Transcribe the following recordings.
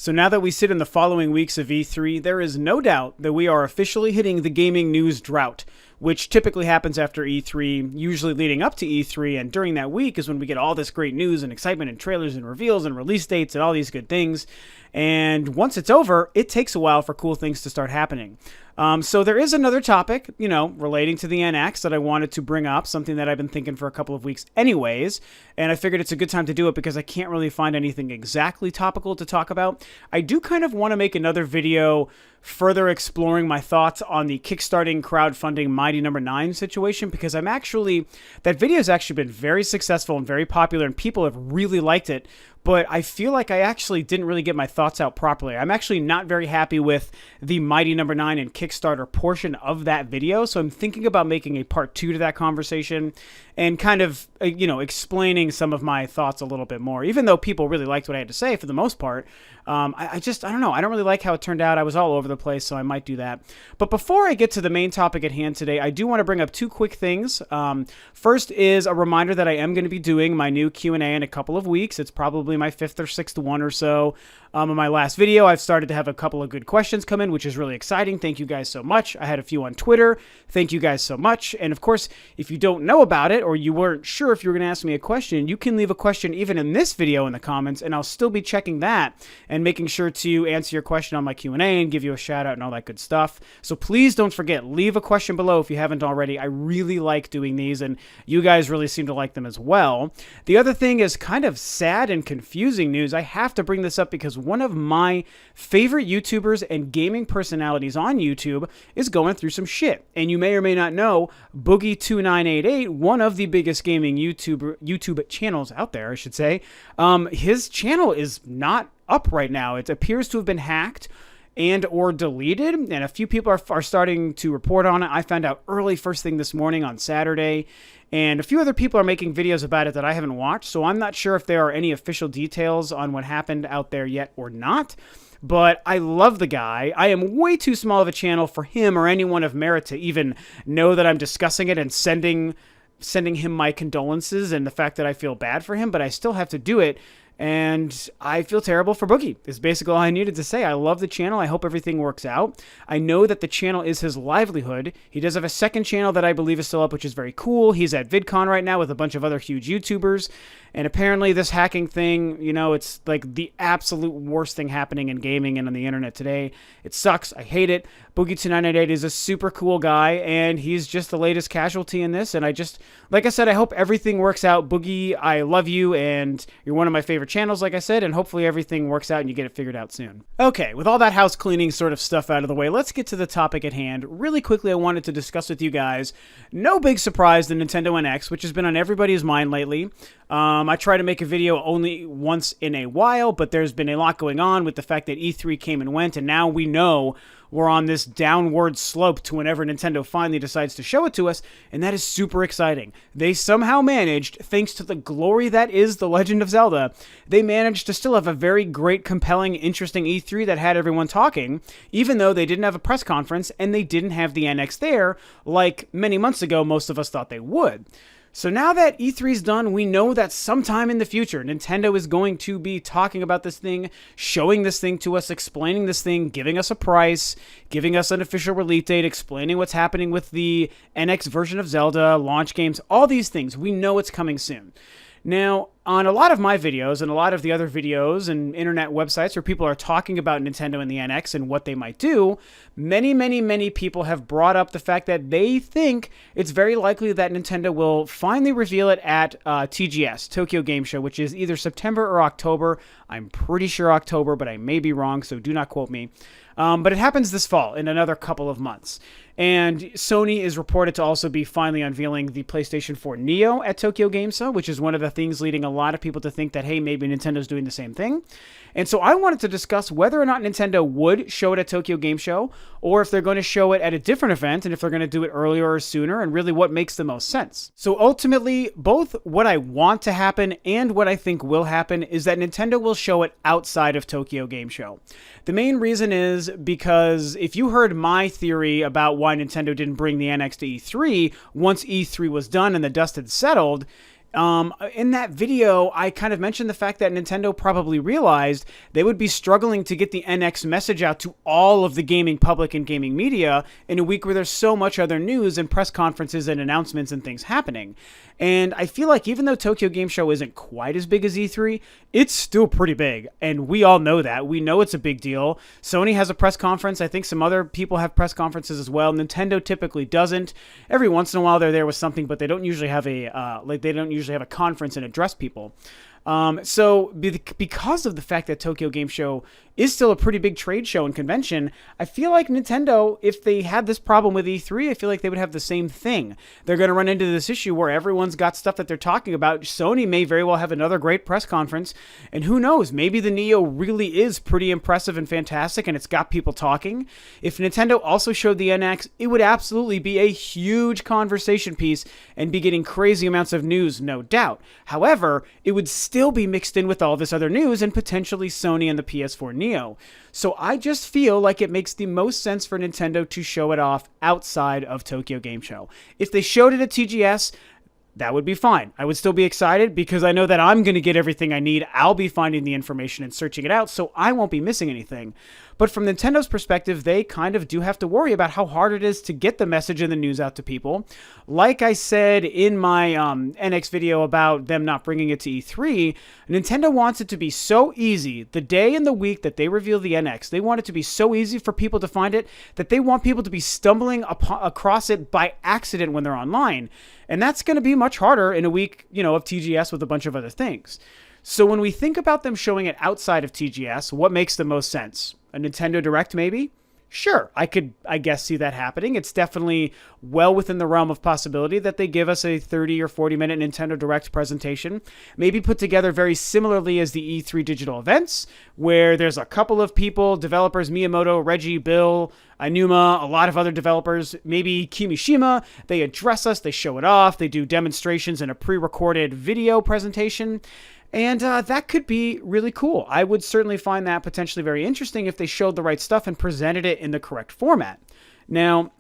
So now that we sit in the following weeks of E3, there is no doubt that we are officially hitting the gaming news drought, which typically happens after E3, usually leading up to E3, and during that week is when we get all this great news and excitement and trailers and reveals and release dates and all these good things. And once it's over, it takes a while for cool things to start happening. So there is another topic, relating to the NX that I wanted to bring up, something that I've been thinking for a couple of weeks anyways, and I figured it's a good time to do it because I can't really find anything exactly topical to talk about. I do kind of want to make another video further exploring my thoughts on the kickstarting crowdfunding Mighty Number 9 situation, because that video has actually been very successful and very popular and people have really liked it, but I feel like I actually didn't really get my thoughts out properly. I'm actually not very happy with the Mighty Number 9 and Kickstarter portion of that video, so I'm thinking about making a part 2 to that conversation and kind of, explaining some of my thoughts a little bit more, even though people really liked what I had to say for the most part. I don't know. I don't really like how it turned out. I was all over the place, so I might do that. But before I get to the main topic at hand today, I do want to bring up two quick things. First is a reminder that I am going to be doing my new Q&A in a couple of weeks. It's probably my 5th or 6th one or so. In my last video, I've started to have a couple of good questions come in, which is really exciting. Thank you guys so much. I had a few on Twitter. Thank you guys so much. And of course, if you don't know about it or you weren't sure if you were going to ask me a question, you can leave a question even in this video in the comments, and I'll still be checking that and making sure to answer your question on my Q&A and give you a shout out and all that good stuff. So please don't forget, leave a question below if you haven't already. I really like doing these, and you guys really seem to like them as well. The other thing is kind of sad and confusing news. I have to bring this up because one of my favorite YouTubers and gaming personalities on YouTube is going through some shit. And you may or may not know, Boogie2988, one of the biggest gaming YouTube channels out there, I should say, his channel is not up right now. It appears to have been hacked and or deleted, and a few people are starting to report on it. I found out early first thing this morning on Saturday, and a few other people are making videos about it that I haven't watched, so I'm not sure if there are any official details on what happened out there yet or not. But I love the guy. I am way too small of a channel for him or anyone of merit to even know that I'm discussing it and sending him my condolences and the fact that I feel bad for him, but I still have to do it. And I feel terrible for Boogie, is basically all I needed to say. I love the channel. I hope everything works out. I know that the channel is his livelihood. He does have a second channel that I believe is still up, which is very cool. He's at VidCon right now with a bunch of other huge YouTubers. And apparently this hacking thing, it's like the absolute worst thing happening in gaming and on the internet today. It sucks. I hate it. Boogie2988 is a super cool guy, and he's just the latest casualty in this. And like I said, I hope everything works out. Boogie, I love you, and you're one of my favorite channels, like I said, and hopefully everything works out and you get it figured out soon. Okay, with all that house cleaning sort of stuff out of the way, let's get to the topic at hand. Really quickly, I wanted to discuss with you guys, no big surprise, the Nintendo NX, which has been on everybody's mind lately. I try to make a video only once in a while, but there's been a lot going on with the fact that E3 came and went, and now we know we're on this downward slope to whenever Nintendo finally decides to show it to us, and that is super exciting. They somehow managed, thanks to the glory that is The Legend of Zelda, they managed to still have a very great, compelling, interesting E3 that had everyone talking, even though they didn't have a press conference and they didn't have the NX there, like many months ago most of us thought they would. So now that E3's done, we know that sometime in the future, Nintendo is going to be talking about this thing, showing this thing to us, explaining this thing, giving us a price, giving us an official release date, explaining what's happening with the NX version of Zelda, launch games, all these things. We know it's coming soon. Now, on a lot of my videos and a lot of the other videos and internet websites where people are talking about Nintendo and the NX and what they might do, many people have brought up the fact that they think it's very likely that Nintendo will finally reveal it at TGS, Tokyo Game Show, which is either September or October. I'm pretty sure October, but I may be wrong, so do not quote me. But it happens this fall in another couple of months. And Sony is reported to also be finally unveiling the PlayStation 4 Neo at Tokyo Game Show, which is one of the things leading a lot of people to think that, hey, maybe Nintendo's doing the same thing. And so I wanted to discuss whether or not Nintendo would show it at Tokyo Game Show, or if they're going to show it at a different event, and if they're going to do it earlier or sooner, and really what makes the most sense. So ultimately, both what I want to happen and what I think will happen is that Nintendo will show it outside of Tokyo Game Show. The main reason is because if you heard my theory about why Nintendo didn't bring the NX to E3, once E3 was done and the dust had settled, In that video, I kind of mentioned the fact that Nintendo probably realized they would be struggling to get the NX message out to all of the gaming public and gaming media in a week where there's so much other news and press conferences and announcements and things happening. And I feel like even though Tokyo Game Show isn't quite as big as E3, it's still pretty big. And we all know that. We know it's a big deal. Sony has a press conference. I think some other people have press conferences as well. Nintendo typically doesn't. Every once in a while they're there with something, but they don't usually have a conference and address people. So because of the fact that Tokyo Game Show is still a pretty big trade show and convention, I feel like Nintendo, if they had this problem with E3, I feel like they would have the same thing. They're going to run into this issue where everyone's got stuff that they're talking about. Sony may very well have another great press conference, and who knows, maybe the Neo really is pretty impressive and fantastic, and it's got people talking. If Nintendo also showed the NX, it would absolutely be a huge conversation piece and be getting crazy amounts of news, no doubt. However, it would still be mixed in with all this other news and potentially Sony and the PS4 Neo. So I just feel like it makes the most sense for Nintendo to show it off outside of Tokyo Game Show. If they showed it at TGS, that would be fine. I would still be excited because I know that I'm going to get everything I need. I'll be finding the information and searching it out, so I won't be missing anything. But from Nintendo's perspective, they kind of do have to worry about how hard it is to get the message and the news out to people. Like I said in my NX video about them not bringing it to E3, Nintendo wants it to be so easy. The day and the week that they reveal the NX, they want it to be so easy for people to find it that they want people to be stumbling across it by accident when they're online. And that's going to be much harder in a week, of TGS with a bunch of other things. So when we think about them showing it outside of TGS, what makes the most sense? A Nintendo Direct, maybe? Sure, I guess, see that happening. It's definitely well within the realm of possibility that they give us a 30 or 40-minute Nintendo Direct presentation, maybe put together very similarly as the E3 digital events, where there's a couple of people, developers, Miyamoto, Reggie, Bill, Aonuma, a lot of other developers, maybe Kimishima. They address us, they show it off, they do demonstrations and a pre-recorded video presentation. And that could be really cool. I would certainly find that potentially very interesting if they showed the right stuff and presented it in the correct format. Now,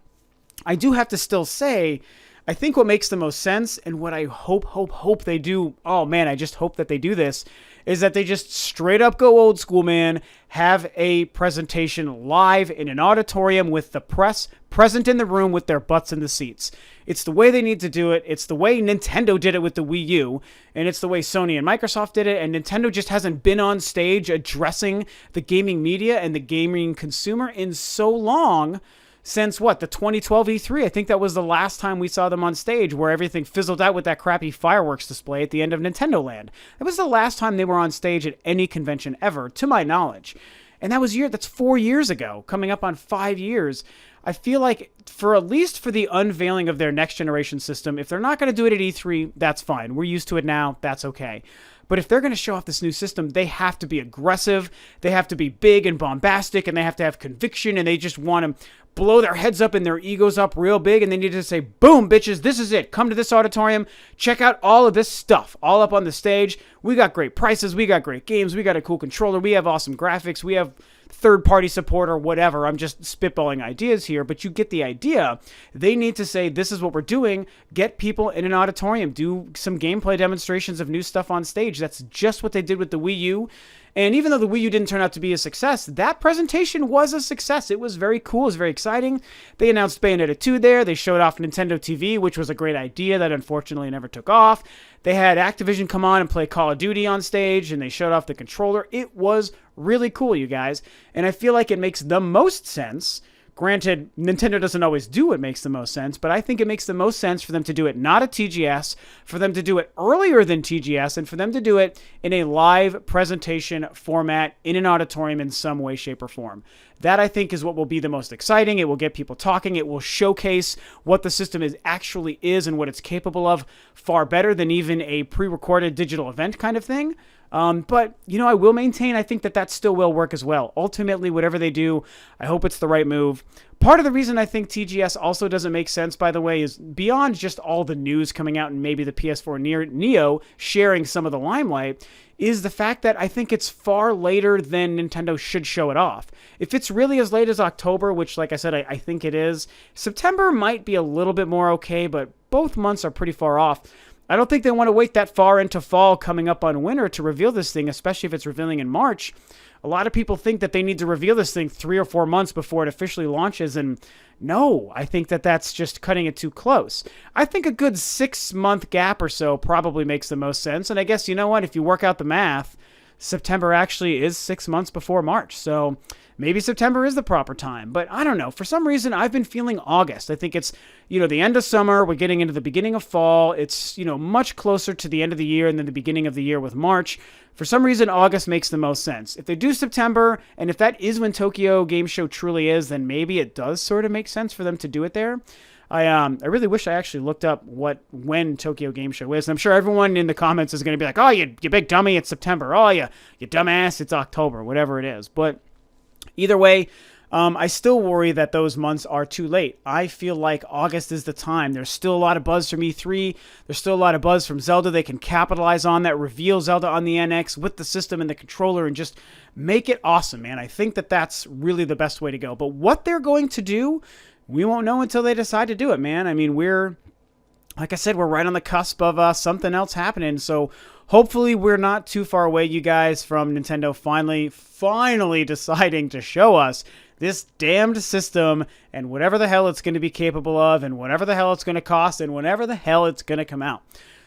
I do have to still say, I think what makes the most sense and what I hope they do, oh man, I just hope that they do this, is that they just straight up go old school, man, have a presentation live in an auditorium with the press present in the room with their butts in the seats. It's the way they need to do it. It's the way Nintendo did it with the Wii U, and it's the way Sony and Microsoft did it, and Nintendo just hasn't been on stage addressing the gaming media and the gaming consumer in so long. Since the 2012 E3? I think that was the last time we saw them on stage where everything fizzled out with that crappy fireworks display at the end of Nintendo Land. That was the last time they were on stage at any convention ever, to my knowledge. And that's 4 years ago, coming up on 5 years. I feel like at least for the unveiling of their next generation system, if they're not going to do it at E3, that's fine. We're used to it now. That's okay. But if they're going to show off this new system, they have to be aggressive, they have to be big and bombastic, and they have to have conviction, and they just want to blow their heads up and their egos up real big, and they need to say, boom, bitches, this is it. Come to this auditorium, check out all of this stuff, all up on the stage. We got great prices, we got great games, we got a cool controller, we have awesome graphics, we have third-party support or whatever. I'm just spitballing ideas here, but you get the idea. They need to say, this is what we're doing. Get people in an auditorium. Do some gameplay demonstrations of new stuff on stage. That's just what they did with the Wii U. And even though the Wii U didn't turn out to be a success, that presentation was a success. It was very cool. It was very exciting. They announced Bayonetta 2 there. They showed off Nintendo TV, which was a great idea that unfortunately never took off. They had Activision come on and play Call of Duty on stage, and they showed off the controller. It was really cool, you guys. And I feel like it makes the most sense. Granted, Nintendo doesn't always do what makes the most sense, but I think it makes the most sense for them to do it not at TGS, for them to do it earlier than TGS, and for them to do it in a live presentation format in an auditorium in some way, shape, or form. That, I think, is what will be the most exciting. It will get people talking. It will showcase what the system actually is and what it's capable of far better than even a pre-recorded digital event kind of thing. But, I will maintain, I think that still will work as well. Ultimately, whatever they do, I hope it's the right move. Part of the reason I think TGS also doesn't make sense, by the way, is beyond just all the news coming out and maybe the PS4 Neo sharing some of the limelight, is the fact that I think it's far later than Nintendo should show it off. If it's really as late as October, which, like I said, I think it is, September might be a little bit more okay, but both months are pretty far off. I don't think they want to wait that far into fall coming up on winter to reveal this thing, especially if it's revealing in March. A lot of people think that they need to reveal this thing 3 or 4 months before it officially launches, and no, I think that that's just cutting it too close. I think a good 6-month gap or so probably makes the most sense, and I guess, you know what, if you work out the math, September actually is 6 months before March, so maybe September is the proper time. But I don't know. For some reason, I've been feeling August. I think it's, the end of summer. We're getting into the beginning of fall. It's, much closer to the end of the year and then the beginning of the year with March. For some reason, August makes the most sense. If they do September, and if that is when Tokyo Game Show truly is, then maybe it does sort of make sense for them to do it there. I really wish I actually looked up when Tokyo Game Show is. And I'm sure everyone in the comments is going to be like, oh, you big dummy, it's September. Oh, you dumbass, it's October, whatever it is. But either way, I still worry that those months are too late. I feel like August is the time. There's still a lot of buzz from E3. There's still a lot of buzz from Zelda. They can capitalize on that, reveal Zelda on the NX with the system and the controller, and just make it awesome, man. I think that that's really the best way to go. But what they're going to do, we won't know until they decide to do it, man. I mean, like I said, we're right on the cusp of something else happening. So hopefully we're not too far away, you guys, from Nintendo finally deciding to show us this damned system and whatever the hell it's going to be capable of and whatever the hell it's going to cost and whenever the hell it's going to come out.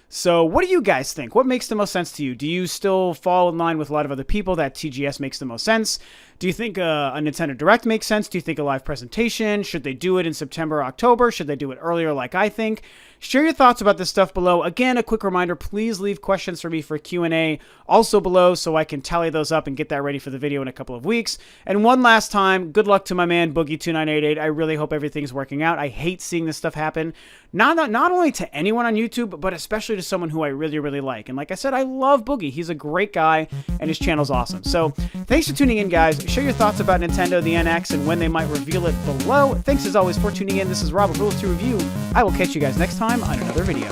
So what do you guys think? What makes the most sense to you? Do you still fall in line with a lot of other people that TGS makes the most sense? Do you think a Nintendo Direct makes sense? Do you think a live presentation? Should they do it in September or October? Should they do it earlier like I think? Share your thoughts about this stuff below. Again, a quick reminder, please leave questions for me for Q&A also below so I can tally those up and get that ready for the video in a couple of weeks. And one last time, good luck to my man Boogie2988. I really hope everything's working out. I hate seeing this stuff happen. Not only to anyone on YouTube, but especially to someone who I really, really like. And like I said, I love Boogie. He's a great guy, and his channel's awesome. So thanks for tuning in, guys. Share your thoughts about Nintendo, the NX, and when they might reveal it below. Thanks, as always, for tuning in. This is Rob of Rules to Review. I will catch you guys next time on another video.